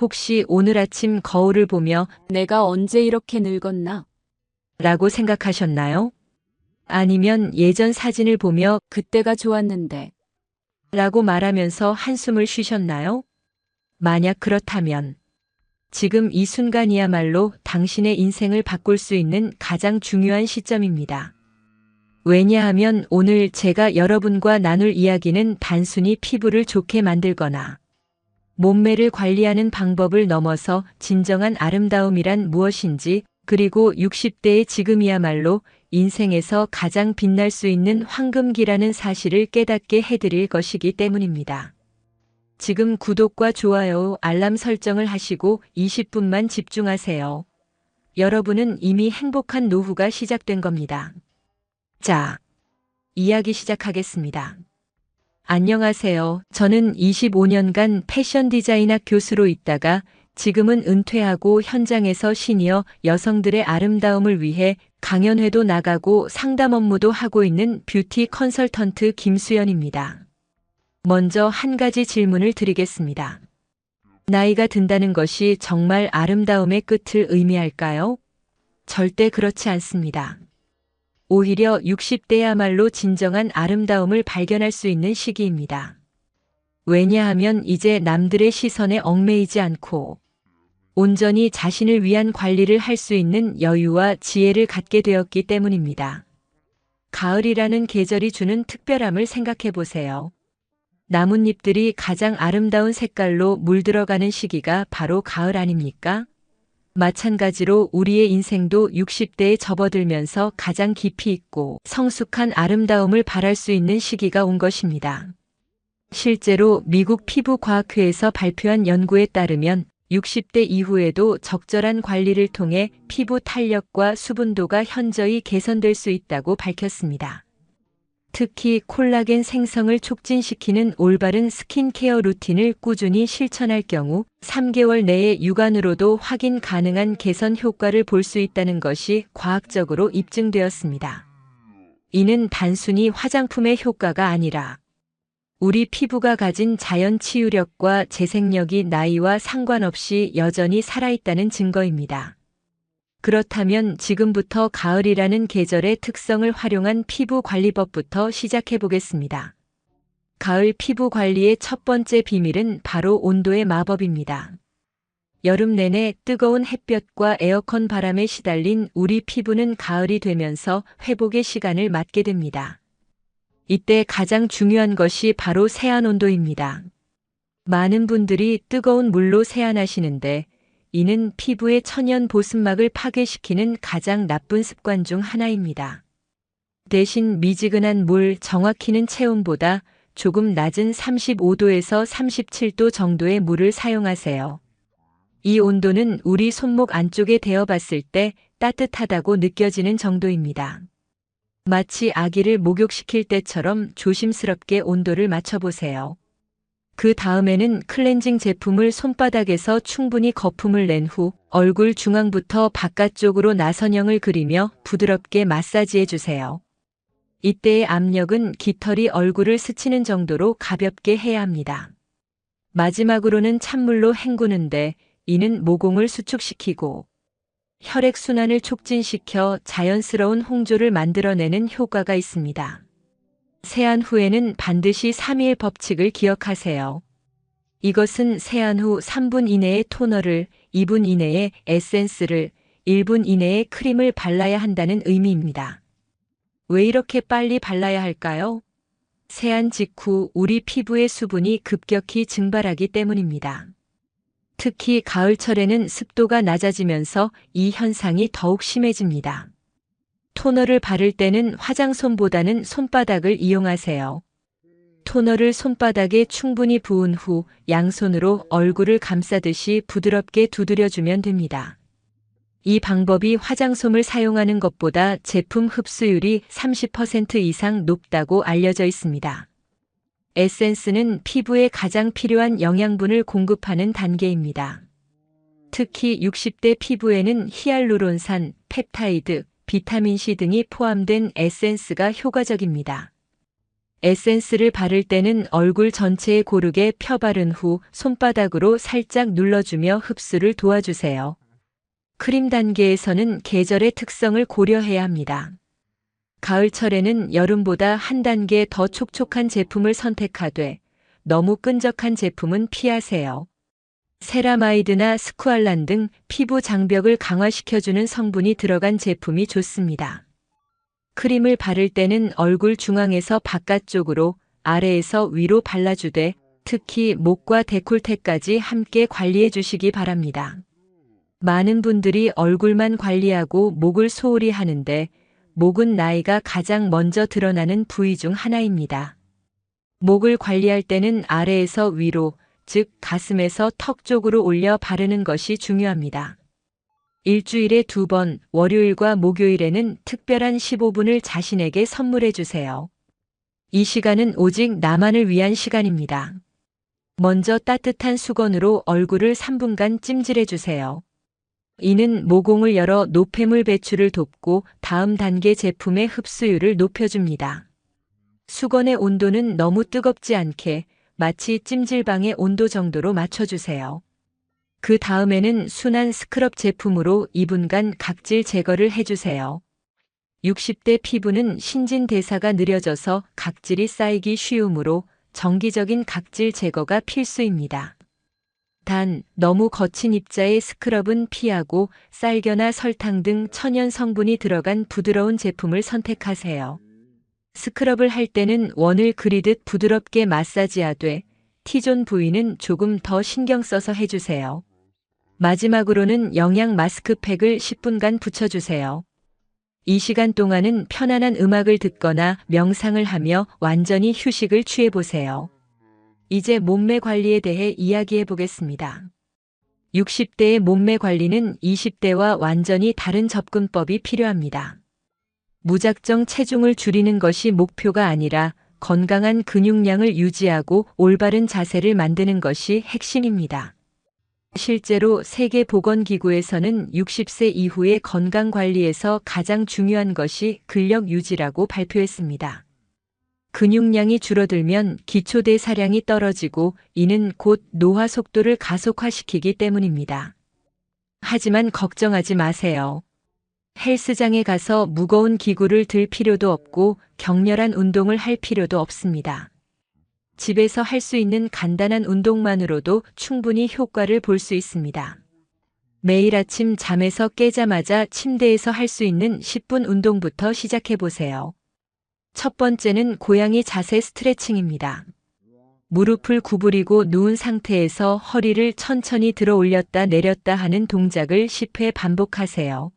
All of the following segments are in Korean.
혹시 오늘 아침 거울을 보며 내가 언제 이렇게 늙었나? 라고 생각하셨나요? 아니면 예전 사진을 보며 그때가 좋았는데. 라고 말하면서 한숨을 쉬셨나요? 만약 그렇다면 지금 이 순간이야말로 당신의 인생을 바꿀 수 있는 가장 중요한 시점입니다. 왜냐하면 오늘 제가 여러분과 나눌 이야기는 단순히 피부를 좋게 만들거나 몸매를 관리하는 방법을 넘어서 진정한 아름다움이란 무엇인지, 그리고 60대의 지금이야말로 인생에서 가장 빛날 수 있는 황금기라는 사실을 깨닫게 해드릴 것이기 때문입니다. 지금 구독과 좋아요, 알람 설정을 하시고 20분만 집중하세요. 여러분은 이미 행복한 노후가 시작된 겁니다. 자, 이야기 시작하겠습니다. 안녕하세요. 저는 25년간 패션 디자인학 교수로 있다가 지금은 은퇴하고 현장에서 시니어 여성들의 아름다움을 위해 강연회도 나가고 상담 업무도 하고 있는 뷰티 컨설턴트 김수연입니다. 먼저 한 가지 질문을 드리겠습니다. 나이가 든다는 것이 정말 아름다움의 끝을 의미할까요? 절대 그렇지 않습니다. 오히려 60대야말로 진정한 아름다움을 발견할 수 있는 시기입니다. 왜냐하면 이제 남들의 시선에 얽매이지 않고 온전히 자신을 위한 관리를 할 수 있는 여유와 지혜를 갖게 되었기 때문입니다. 가을이라는 계절이 주는 특별함을 생각해 보세요. 나뭇잎들이 가장 아름다운 색깔로 물들어가는 시기가 바로 가을 아닙니까? 마찬가지로 우리의 인생도 60대에 접어들면서 가장 깊이 있고 성숙한 아름다움을 바랄 수 있는 시기가 온 것입니다. 실제로 미국 피부과학회에서 발표한 연구에 따르면 60대 이후에도 적절한 관리를 통해 피부 탄력과 수분도가 현저히 개선될 수 있다고 밝혔습니다. 특히 콜라겐 생성을 촉진시키는 올바른 스킨케어 루틴을 꾸준히 실천할 경우 3개월 내에 육안으로도 확인 가능한 개선 효과를 볼 수 있다는 것이 과학적으로 입증되었습니다. 이는 단순히 화장품의 효과가 아니라 우리 피부가 가진 자연 치유력과 재생력이 나이와 상관없이 여전히 살아있다는 증거입니다. 그렇다면 지금부터 가을이라는 계절의 특성을 활용한 피부 관리법부터 시작해 보겠습니다. 가을 피부 관리의 첫 번째 비밀은 바로 온도의 마법입니다. 여름 내내 뜨거운 햇볕과 에어컨 바람에 시달린 우리 피부는 가을이 되면서 회복의 시간을 맞게 됩니다. 이때 가장 중요한 것이 바로 세안 온도입니다. 많은 분들이 뜨거운 물로 세안하시는데 이는 피부의 천연 보습막을 파괴시키는 가장 나쁜 습관 중 하나입니다. 대신 미지근한 물, 정확히는 체온보다 조금 낮은 35도에서 37도 정도의 물을 사용하세요. 이 온도는 우리 손목 안쪽에 대어봤을 때 따뜻하다고 느껴지는 정도입니다. 마치 아기를 목욕시킬 때처럼 조심스럽게 온도를 맞춰보세요. 그 다음에는 클렌징 제품을 손바닥에서 충분히 거품을 낸 후 얼굴 중앙부터 바깥쪽으로 나선형을 그리며 부드럽게 마사지해 주세요. 이때의 압력은 깃털이 얼굴을 스치는 정도로 가볍게 해야 합니다. 마지막으로는 찬물로 헹구는데 이는 모공을 수축시키고 혈액순환을 촉진시켜 자연스러운 홍조를 만들어내는 효과가 있습니다. 세안 후에는 반드시 3일 법칙을 기억하세요. 이것은 세안 후 3분 이내에 토너를, 2분 이내에 에센스를, 1분 이내에 크림을 발라야 한다는 의미입니다. 왜 이렇게 빨리 발라야 할까요? 세안 직후 우리 피부의 수분이 급격히 증발하기 때문입니다. 특히 가을철에는 습도가 낮아지면서 이 현상이 더욱 심해집니다. 토너를 바를 때는 화장솜보다는 손바닥을 이용하세요. 토너를 손바닥에 충분히 부은 후 양손으로 얼굴을 감싸듯이 부드럽게 두드려주면 됩니다. 이 방법이 화장솜을 사용하는 것보다 제품 흡수율이 30% 이상 높다고 알려져 있습니다. 에센스는 피부에 가장 필요한 영양분을 공급하는 단계입니다. 특히 60대 피부에는 히알루론산, 펩타이드, 비타민C 등이 포함된 에센스가 효과적입니다. 에센스를 바를 때는 얼굴 전체에 고르게 펴바른 후 손바닥으로 살짝 눌러주며 흡수를 도와주세요. 크림 단계에서는 계절의 특성을 고려해야 합니다. 가을철에는 여름보다 한 단계 더 촉촉한 제품을 선택하되 너무 끈적한 제품은 피하세요. 세라마이드나 스쿠알란 등 피부 장벽을 강화시켜주는 성분이 들어간 제품이 좋습니다. 크림을 바를 때는 얼굴 중앙에서 바깥쪽으로, 아래에서 위로 발라주되 특히 목과 데콜테까지 함께 관리해 주시기 바랍니다. 많은 분들이 얼굴만 관리하고 목을 소홀히 하는데 목은 나이가 가장 먼저 드러나는 부위 중 하나입니다. 목을 관리할 때는 아래에서 위로, 즉 가슴에서 턱 쪽으로 올려 바르는 것이 중요합니다. 일주일에 2번, 월요일과 목요일에는 특별한 15분을 자신에게 선물해 주세요. 이 시간은 오직 나만을 위한 시간입니다. 먼저 따뜻한 수건으로 얼굴을 3분간 찜질해 주세요. 이는 모공을 열어 노폐물 배출을 돕고 다음 단계 제품의 흡수율을 높여줍니다. 수건의 온도는 너무 뜨겁지 않게 마치 찜질방의 온도 정도로 맞춰주세요. 그 다음에는 순한 스크럽 제품으로 2분간 각질 제거를 해주세요. 60대 피부는 신진대사가 느려져서 각질이 쌓이기 쉬우므로 정기적인 각질 제거가 필수입니다. 단, 너무 거친 입자의 스크럽은 피하고 쌀겨나 설탕 등 천연 성분이 들어간 부드러운 제품을 선택하세요. 스크럽을 할 때는 원을 그리듯 부드럽게 마사지하되 T존 부위는 조금 더 신경 써서 해주세요. 마지막으로는 영양 마스크팩을 10분간 붙여주세요. 이 시간 동안은 편안한 음악을 듣거나 명상을 하며 완전히 휴식을 취해보세요. 이제 몸매 관리에 대해 이야기해 보겠습니다. 60대의 몸매 관리는 20대와 완전히 다른 접근법이 필요합니다. 무작정 체중을 줄이는 것이 목표가 아니라 건강한 근육량을 유지하고 올바른 자세를 만드는 것이 핵심입니다. 실제로 세계보건기구에서는 60세 이후의 건강 관리에서 가장 중요한 것이 근력 유지라고 발표했습니다. 근육량이 줄어들면 기초대사량이 떨어지고 이는 곧 노화 속도를 가속화시키기 때문입니다. 하지만 걱정하지 마세요. 헬스장에 가서 무거운 기구를 들 필요도 없고 격렬한 운동을 할 필요도 없습니다. 집에서 할 수 있는 간단한 운동만으로도 충분히 효과를 볼 수 있습니다. 매일 아침 잠에서 깨자마자 침대에서 할 수 있는 10분 운동부터 시작해 보세요. 첫 번째는 고양이 자세 스트레칭입니다. 무릎을 구부리고 누운 상태에서 허리를 천천히 들어 올렸다 내렸다 하는 동작을 10회 반복하세요.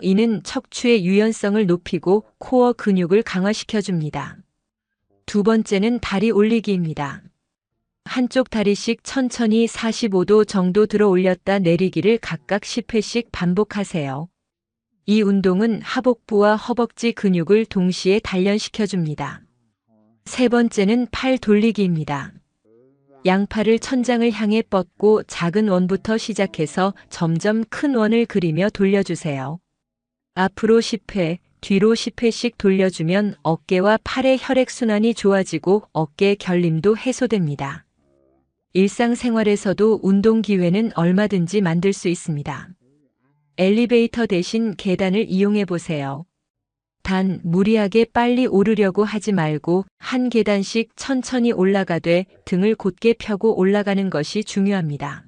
이는 척추의 유연성을 높이고 코어 근육을 강화시켜줍니다. 두 번째는 다리 올리기입니다. 한쪽 다리씩 천천히 45도 정도 들어 올렸다 내리기를 각각 10회씩 반복하세요. 이 운동은 하복부와 허벅지 근육을 동시에 단련시켜줍니다. 세 번째는 팔 돌리기입니다. 양팔을 천장을 향해 뻗고 작은 원부터 시작해서 점점 큰 원을 그리며 돌려주세요. 앞으로 10회, 뒤로 10회씩 돌려주면 어깨와 팔의 혈액순환이 좋아지고 어깨 결림도 해소됩니다. 일상생활에서도 운동 기회는 얼마든지 만들 수 있습니다. 엘리베이터 대신 계단을 이용해 보세요. 단 무리하게 빨리 오르려고 하지 말고 한 계단씩 천천히 올라가되 등을 곧게 펴고 올라가는 것이 중요합니다.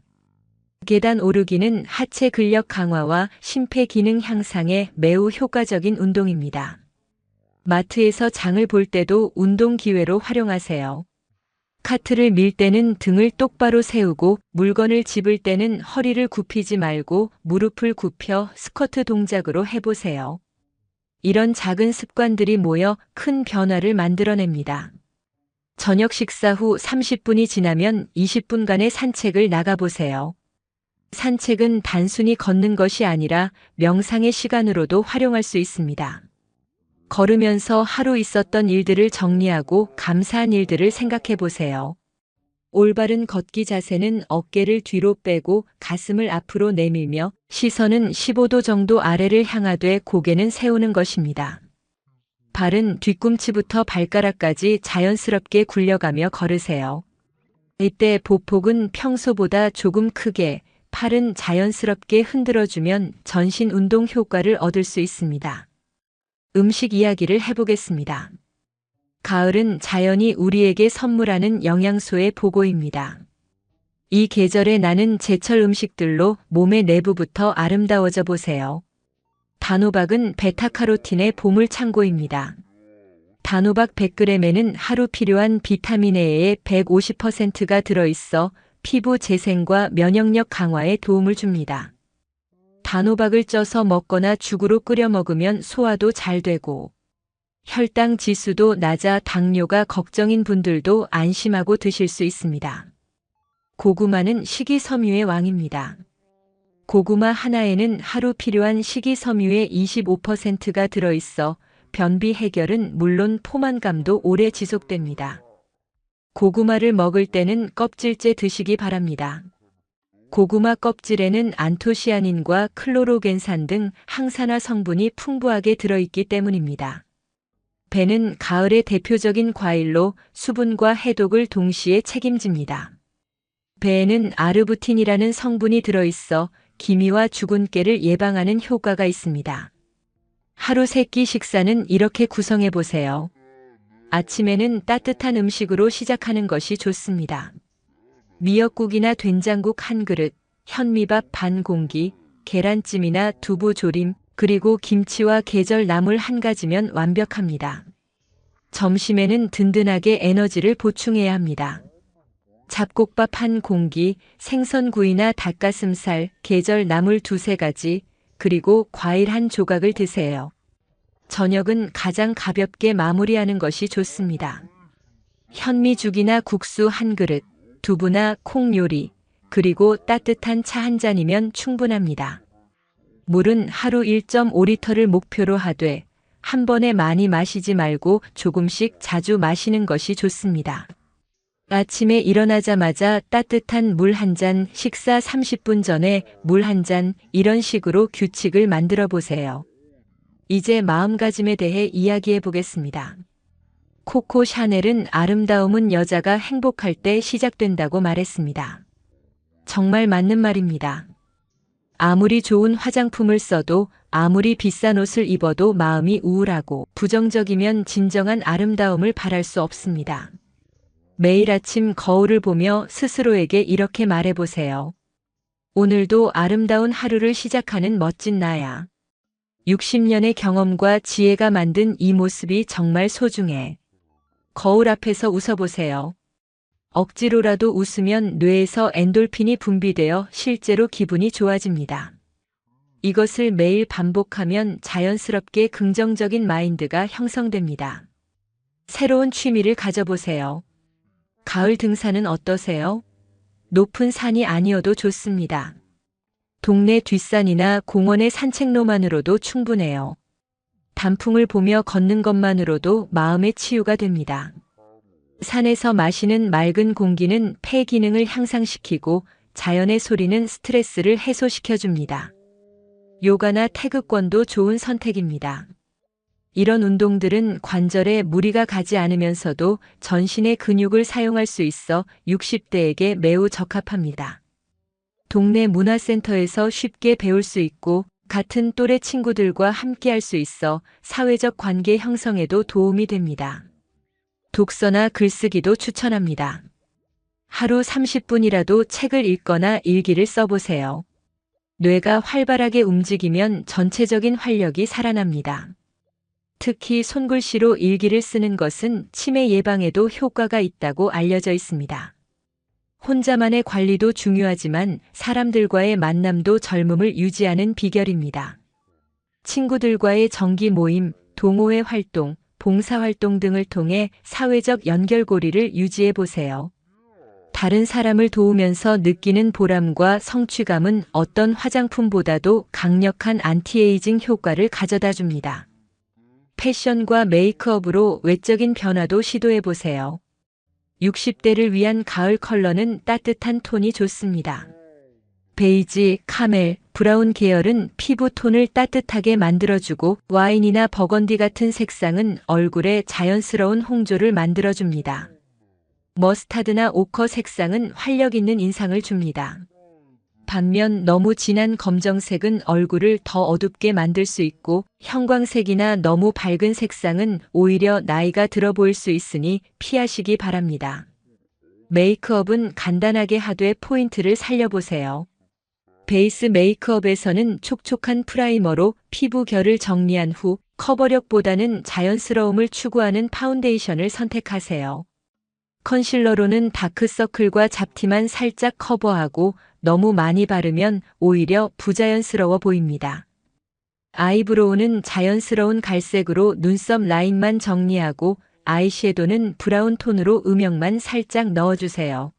계단 오르기는 하체 근력 강화와 심폐 기능 향상에 매우 효과적인 운동입니다. 마트에서 장을 볼 때도 운동 기회로 활용하세요. 카트를 밀 때는 등을 똑바로 세우고 물건을 집을 때는 허리를 굽히지 말고 무릎을 굽혀 스쿼트 동작으로 해보세요. 이런 작은 습관들이 모여 큰 변화를 만들어냅니다. 저녁 식사 후 30분이 지나면 20분간의 산책을 나가보세요. 산책은 단순히 걷는 것이 아니라 명상의 시간으로도 활용할 수 있습니다. 걸으면서 하루 있었던 일들을 정리하고 감사한 일들을 생각해 보세요. 올바른 걷기 자세는 어깨를 뒤로 빼고 가슴을 앞으로 내밀며 시선은 15도 정도 아래를 향하되 고개는 세우는 것입니다. 발은 뒤꿈치부터 발가락까지 자연스럽게 굴려가며 걸으세요. 이때 보폭은 평소보다 조금 크게, 팔은 자연스럽게 흔들어주면 전신 운동 효과를 얻을 수 있습니다. 음식 이야기를 해보겠습니다. 가을은 자연이 우리에게 선물하는 영양소의 보고입니다. 이 계절에 나는 제철 음식들로 몸의 내부부터 아름다워져 보세요. 단호박은 베타카로틴의 보물창고입니다. 단호박 100g에는 하루 필요한 비타민 A의 150%가 들어있어 피부 재생과 면역력 강화에 도움을 줍니다. 단호박을 쪄서 먹거나 죽으로 끓여 먹으면 소화도 잘 되고 혈당 지수도 낮아 당뇨가 걱정인 분들도 안심하고 드실 수 있습니다. 고구마는 식이섬유의 왕입니다. 고구마 하나에는 하루 필요한 식이섬유의 25%가 들어있어 변비 해결은 물론 포만감도 오래 지속됩니다. 고구마를 먹을 때는 껍질째 드시기 바랍니다. 고구마 껍질에는 안토시아닌과 클로로겐산 등 항산화 성분이 풍부하게 들어있기 때문입니다. 배는 가을의 대표적인 과일로 수분과 해독을 동시에 책임집니다. 배에는 아르부틴이라는 성분이 들어있어 기미와 주근깨를 예방하는 효과가 있습니다. 하루 3끼 식사는 이렇게 구성해 보세요. 아침에는 따뜻한 음식으로 시작하는 것이 좋습니다. 미역국이나 된장국 한 그릇, 현미밥 반 공기, 계란찜이나 두부 조림, 그리고 김치와 계절 나물 한 가지면 완벽합니다. 점심에는 든든하게 에너지를 보충해야 합니다. 잡곡밥 한 공기, 생선구이나 닭가슴살, 계절 나물 2-3가지, 그리고 과일 한 조각을 드세요. 저녁은 가장 가볍게 마무리하는 것이 좋습니다. 현미죽이나 국수 한 그릇, 두부나 콩 요리, 그리고 따뜻한 차 한 잔이면 충분합니다. 물은 하루 1.5리터를 목표로 하되 한 번에 많이 마시지 말고 조금씩 자주 마시는 것이 좋습니다. 아침에 일어나자마자 따뜻한 물 한 잔, 식사 30분 전에 물 한 잔, 이런 식으로 규칙을 만들어 보세요. 이제 마음가짐에 대해 이야기해 보겠습니다. 코코 샤넬은 아름다움은 여자가 행복할 때 시작된다고 말했습니다. 정말 맞는 말입니다. 아무리 좋은 화장품을 써도 아무리 비싼 옷을 입어도 마음이 우울하고 부정적이면 진정한 아름다움을 바랄 수 없습니다. 매일 아침 거울을 보며 스스로에게 이렇게 말해보세요. 오늘도 아름다운 하루를 시작하는 멋진 나야. 60년의 경험과 지혜가 만든 이 모습이 정말 소중해. 거울 앞에서 웃어보세요. 억지로라도 웃으면 뇌에서 엔돌핀이 분비되어 실제로 기분이 좋아집니다. 이것을 매일 반복하면 자연스럽게 긍정적인 마인드가 형성됩니다. 새로운 취미를 가져보세요. 가을 등산은 어떠세요? 높은 산이 아니어도 좋습니다. 동네 뒷산이나 공원의 산책로만으로도 충분해요. 단풍을 보며 걷는 것만으로도 마음의 치유가 됩니다. 산에서 마시는 맑은 공기는 폐 기능을 향상시키고 자연의 소리는 스트레스를 해소시켜줍니다. 요가나 태극권도 좋은 선택입니다. 이런 운동들은 관절에 무리가 가지 않으면서도 전신의 근육을 사용할 수 있어 60대에게 매우 적합합니다. 동네 문화센터에서 쉽게 배울 수 있고 같은 또래 친구들과 함께할 수 있어 사회적 관계 형성에도 도움이 됩니다. 독서나 글쓰기도 추천합니다. 하루 30분이라도 책을 읽거나 일기를 써보세요. 뇌가 활발하게 움직이면 전체적인 활력이 살아납니다. 특히 손글씨로 일기를 쓰는 것은 치매 예방에도 효과가 있다고 알려져 있습니다. 혼자만의 관리도 중요하지만 사람들과의 만남도 젊음을 유지하는 비결입니다. 친구들과의 정기 모임, 동호회 활동, 봉사활동 등을 통해 사회적 연결고리를 유지해 보세요. 다른 사람을 도우면서 느끼는 보람과 성취감은 어떤 화장품보다도 강력한 안티에이징 효과를 가져다 줍니다. 패션과 메이크업으로 외적인 변화도 시도해 보세요. 60대를 위한 가을 컬러는 따뜻한 톤이 좋습니다. 베이지, 카멜, 브라운 계열은 피부 톤을 따뜻하게 만들어주고 와인이나 버건디 같은 색상은 얼굴에 자연스러운 홍조를 만들어줍니다. 머스타드나 오커 색상은 활력 있는 인상을 줍니다. 반면 너무 진한 검정색은 얼굴을 더 어둡게 만들 수 있고 형광색이나 너무 밝은 색상은 오히려 나이가 들어 보일 수 있으니 피하시기 바랍니다. 메이크업은 간단하게 하되 포인트를 살려보세요. 베이스 메이크업에서는 촉촉한 프라이머로 피부 결을 정리한 후 커버력보다는 자연스러움을 추구하는 파운데이션을 선택하세요. 컨실러로는 다크서클과 잡티만 살짝 커버하고 너무 많이 바르면 오히려 부자연스러워 보입니다. 아이브로우는 자연스러운 갈색으로 눈썹 라인만 정리하고 아이섀도는 브라운 톤으로 음영만 살짝 넣어주세요.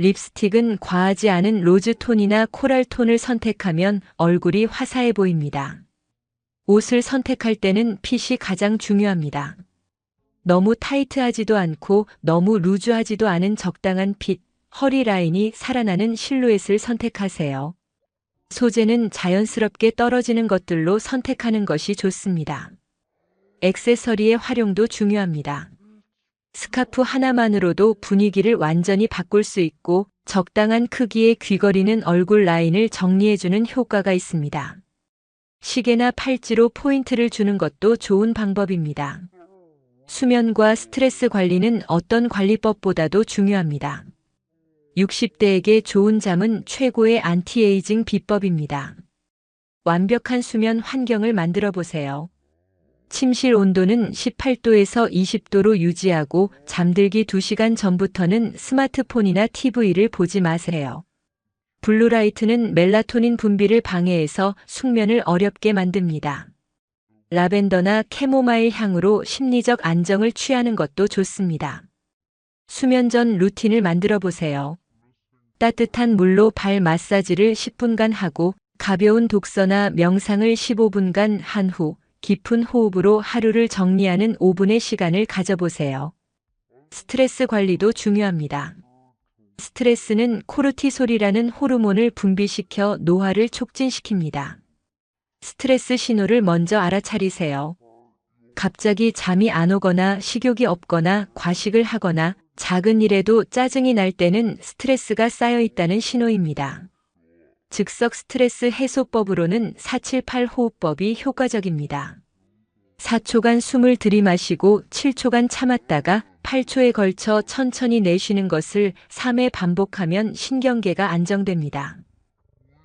립스틱은 과하지 않은 로즈 톤이나 코랄 톤을 선택하면 얼굴이 화사해 보입니다. 옷을 선택할 때는 핏이 가장 중요합니다. 너무 타이트하지도 않고 너무 루즈하지도 않은 적당한 핏, 허리 라인이 살아나는 실루엣을 선택하세요. 소재는 자연스럽게 떨어지는 것들로 선택하는 것이 좋습니다. 액세서리의 활용도 중요합니다. 스카프 하나만으로도 분위기를 완전히 바꿀 수 있고 적당한 크기의 귀걸이는 얼굴 라인을 정리해주는 효과가 있습니다. 시계나 팔찌로 포인트를 주는 것도 좋은 방법입니다. 수면과 스트레스 관리는 어떤 관리법보다도 중요합니다. 60대에게 좋은 잠은 최고의 안티에이징 비법입니다. 완벽한 수면 환경을 만들어 보세요. 침실 온도는 18도에서 20도로 유지하고 잠들기 2시간 전부터는 스마트폰이나 TV를 보지 마세요. 블루라이트는 멜라토닌 분비를 방해해서 숙면을 어렵게 만듭니다. 라벤더나 캐모마일 향으로 심리적 안정을 취하는 것도 좋습니다. 수면 전 루틴을 만들어 보세요. 따뜻한 물로 발 마사지를 10분간 하고 가벼운 독서나 명상을 15분간 한 후 깊은 호흡으로 하루를 정리하는 5분의 시간을 가져보세요. 스트레스 관리도 중요합니다. 스트레스는 코르티솔이라는 호르몬을 분비시켜 노화를 촉진시킵니다. 스트레스 신호를 먼저 알아차리세요. 갑자기 잠이 안 오거나 식욕이 없거나 과식을 하거나 작은 일에도 짜증이 날 때는 스트레스가 쌓여 있다는 신호입니다. 즉석 스트레스 해소법으로는 478 호흡법이 효과적입니다. 4초간 숨을 들이마시고 7초간 참았다가 8초에 걸쳐 천천히 내쉬는 것을 3회 반복하면 신경계가 안정됩니다.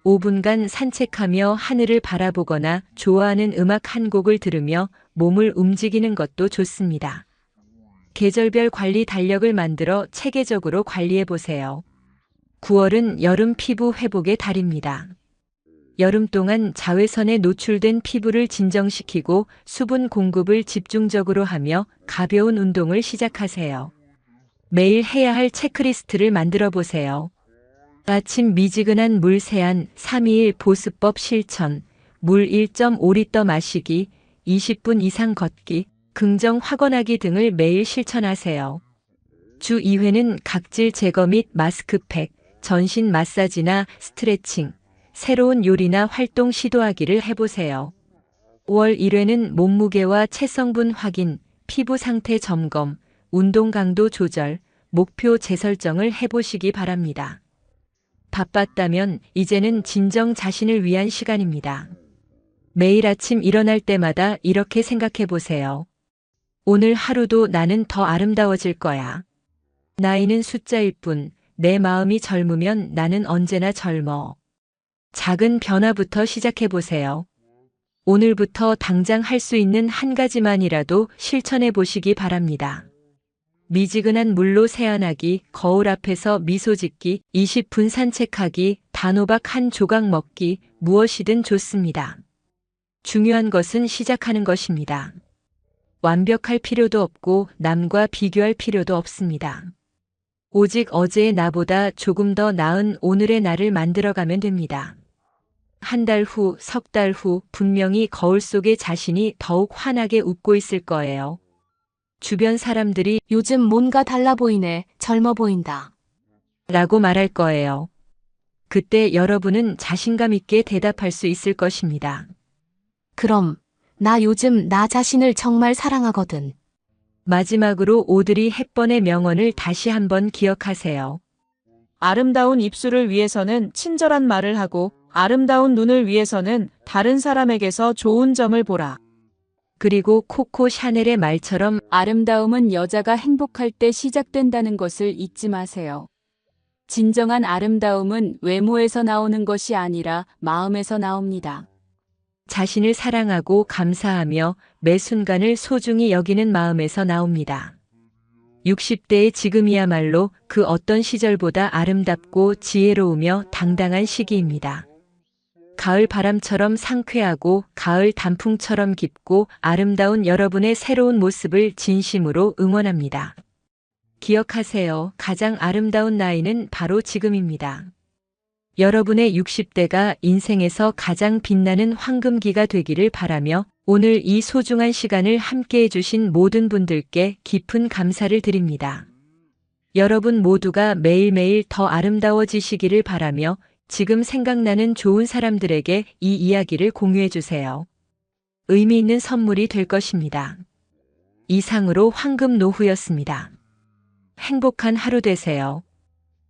5분간 산책하며 하늘을 바라보거나 좋아하는 음악 한 곡을 들으며 몸을 움직이는 것도 좋습니다. 계절별 관리 달력을 만들어 체계적으로 관리해 보세요. 9월은 여름 피부 회복의 달입니다. 여름 동안 자외선에 노출된 피부를 진정시키고 수분 공급을 집중적으로 하며 가벼운 운동을 시작하세요. 매일 해야 할 체크리스트를 만들어 보세요. 아침 미지근한 물 세안 321 보습법 실천, 물 1.5리터 마시기, 20분 이상 걷기, 긍정 확언하기 등을 매일 실천하세요. 주 2회는 각질 제거 및 마스크팩, 전신 마사지나 스트레칭, 새로운 요리나 활동 시도하기를 해보세요. 5월 1회는 몸무게와 체성분 확인, 피부 상태 점검, 운동 강도 조절, 목표 재설정을 해보시기 바랍니다. 바빴다면 이제는 진정 자신을 위한 시간입니다. 매일 아침 일어날 때마다 이렇게 생각해 보세요. 오늘 하루도 나는 더 아름다워질 거야. 나이는 숫자일 뿐, 내 마음이 젊으면 나는 언제나 젊어. 작은 변화부터 시작해 보세요. 오늘부터 당장 할 수 있는 한 가지만이라도 실천해 보시기 바랍니다. 미지근한 물로 세안하기, 거울 앞에서 미소 짓기, 20분 산책하기, 단호박 한 조각 먹기, 무엇이든 좋습니다. 중요한 것은 시작하는 것입니다. 완벽할 필요도 없고 남과 비교할 필요도 없습니다. 오직 어제의 나보다 조금 더 나은 오늘의 나를 만들어가면 됩니다. 한 달 후, 석 달 후 분명히 거울 속의 자신이 더욱 환하게 웃고 있을 거예요. 주변 사람들이 요즘 뭔가 달라 보이네. 젊어 보인다. 라고 말할 거예요. 그때 여러분은 자신감 있게 대답할 수 있을 것입니다. 그럼, 나 요즘 나 자신을 정말 사랑하거든. 마지막으로 오드리 헵번의 명언을 다시 한번 기억하세요. 아름다운 입술을 위해서는 친절한 말을 하고 아름다운 눈을 위해서는 다른 사람에게서 좋은 점을 보라. 그리고 코코 샤넬의 말처럼 아름다움은 여자가 행복할 때 시작된다는 것을 잊지 마세요. 진정한 아름다움은 외모에서 나오는 것이 아니라 마음에서 나옵니다. 자신을 사랑하고 감사하며 매 순간을 소중히 여기는 마음에서 나옵니다. 60대의 지금이야말로 그 어떤 시절보다 아름답고 지혜로우며 당당한 시기입니다. 가을 바람처럼 상쾌하고 가을 단풍처럼 깊고 아름다운 여러분의 새로운 모습을 진심으로 응원합니다. 기억하세요. 가장 아름다운 나이는 바로 지금입니다. 여러분의 60대가 인생에서 가장 빛나는 황금기가 되기를 바라며 오늘 이 소중한 시간을 함께 해주신 모든 분들께 깊은 감사를 드립니다. 여러분 모두가 매일매일 더 아름다워지시기를 바라며 지금 생각나는 좋은 사람들에게 이 이야기를 공유해 주세요. 의미 있는 선물이 될 것입니다. 이상으로 황금 노후였습니다. 행복한 하루 되세요.